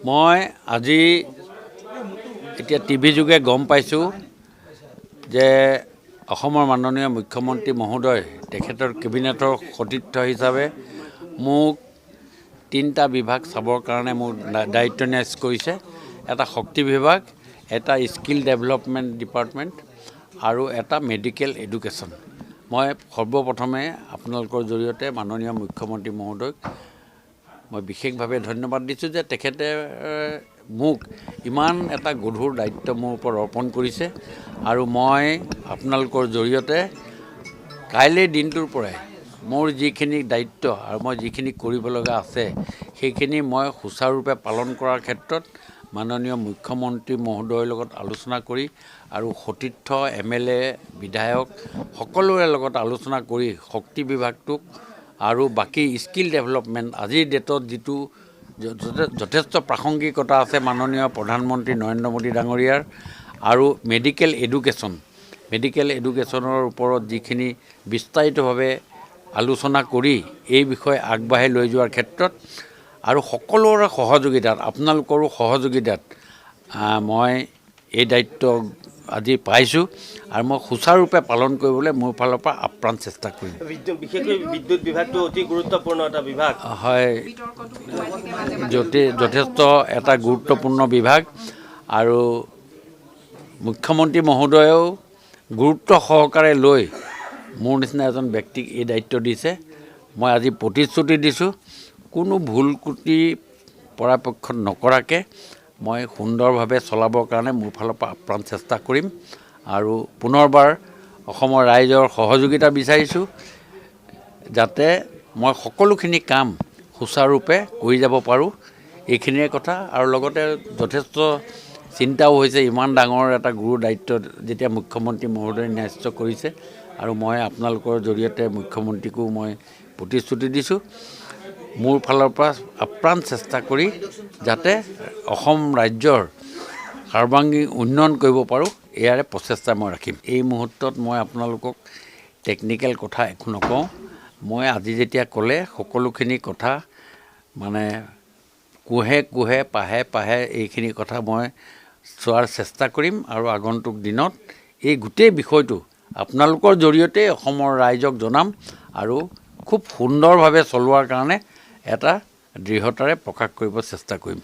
মই আজি এতিয়া টিভি যোগে গম পাইছোঁ যে অসমৰ মাননীয় মুখ্যমন্ত্ৰী মহোদয় তেখেতৰ কেবিনেটৰ সতীৰ্থ হিচাপে মোক 3টা বিভাগ চাবৰ কাৰণে মোক দায়িত্ব ন্যাস কৰিছে। এটা শক্তি বিভাগ, এটা স্কিল ডেভেলপমেণ্ট ডিপাৰ্টমেণ্ট আৰু এটা মেডিকেল এডুকেশ্যন। মই সৰ্বপ্ৰথমে আপোনালোকৰ জৰিয়তে মাননীয় মুখ্যমন্ত্ৰী মহোদয়ক মই বিশেষভাৱে ধন্যবাদ দিছোঁ যে তেখেতে মোক ইমান এটা গধুৰ দায়িত্ব মোৰ ওপৰত অৰ্পণ কৰিছে আৰু মই আপোনালোকৰ জৰিয়তে কাইলৈ দিনটোৰ পৰাই মোৰ যিখিনি দায়িত্ব আৰু মই যিখিনি কৰিব লগা আছে সেইখিনি মই সুচাৰুৰূপে পালন কৰাৰ ক্ষেত্ৰত মাননীয় মুখ্যমন্ত্ৰী মহোদয়ৰ লগত আলোচনা কৰি আৰু সতীৰ্থ MLA বিধায়ক সকলোৰে লগত আলোচনা কৰি শক্তি বিভাগটোক আৰু বাকী স্কিল ডেভেলপমেণ্ট আজিৰ ডেটত যিটো যথেষ্ট প্ৰাসংগিকতা আছে মাননীয় প্ৰধানমন্ত্ৰী নৰেন্দ্ৰ মোদী ডাঙৰীয়াৰ আৰু মেডিকেল এডুকেশ্যনৰ ওপৰত যিখিনি বিস্তাৰিতভাৱে আলোচনা কৰি এই বিষয়ে আগবাঢ়াই লৈ যোৱাৰ ক্ষেত্ৰত আৰু সকলোৰে সহযোগিতাত আপোনালোকৰো সহযোগিতাত মই এই দায়িত্ব আজি পাইছোঁ আৰু মই সুচাৰুৰূপে পালন কৰিবলৈ মোৰ ফালৰ পৰা আপ্ৰাণ চেষ্টা কৰিম। বিশেষকৈ বিদ্যুৎ বিভাগটো অতি গুৰুত্বপূৰ্ণ এটা বিভাগ হয়, যথেষ্ট এটা গুৰুত্বপূৰ্ণ বিভাগ আৰু মুখ্যমন্ত্ৰী মহোদয়েও গুৰুত্ব সহকাৰে লৈ মোৰ নিচিনা এজন ব্যক্তিক এই দায়িত্ব দিছে। মই আজি প্ৰতিশ্ৰুতি দিছোঁ কোনো ভুল ক্ৰুটি পৰাপক্ষত নকৰাকৈ মই সুন্দৰভাৱে চলাবৰ কাৰণে মোৰ ফালৰ পৰা আপ্ৰাণ চেষ্টা কৰিম আৰু পুনৰবাৰ অসমৰ ৰাইজৰ সহযোগিতা বিচাৰিছোঁ যাতে মই সকলোখিনি কাম সুচাৰুৰূপে কৰি যাব পাৰোঁ। এইখিনিয়ে কথা আৰু লগতে যথেষ্ট চিন্তাও হৈছে ইমান ডাঙৰ এটা গুৰু দায়িত্ব যেতিয়া মুখ্যমন্ত্ৰী মহোদয়ে ন্যস্ত কৰিছে আৰু মই আপোনালোকৰ জৰিয়তে মুখ্যমন্ত্ৰীকো মই প্ৰতিশ্ৰুতি দিছোঁ মোৰ ফালৰ পৰা আপ্ৰাণ চেষ্টা কৰি যাতে অসম ৰাজ্যৰ সৰ্বাংগীন উন্নয়ন কৰিব পাৰোঁ ইয়াৰে প্ৰচেষ্টা মই ৰাখিম। এই মুহূৰ্তত মই আপোনালোকক টেকনিকেল কথা একো নকওঁ। মই আজি যেতিয়া ক'লে সকলোখিনি কথা মানে কোহে পাহে এইখিনি কথা মই চোৱাৰ চেষ্টা কৰিম আৰু আগন্তুক দিনত এই গোটেই বিষয়টো আপোনালোকৰ জৰিয়তে অসমৰ ৰাইজক জনাম আৰু খুব সুন্দৰভাৱে চলোৱাৰ কাৰণে এটা দৃঢ়তাৰে প্ৰকাশ কৰিব চেষ্টা কৰিম।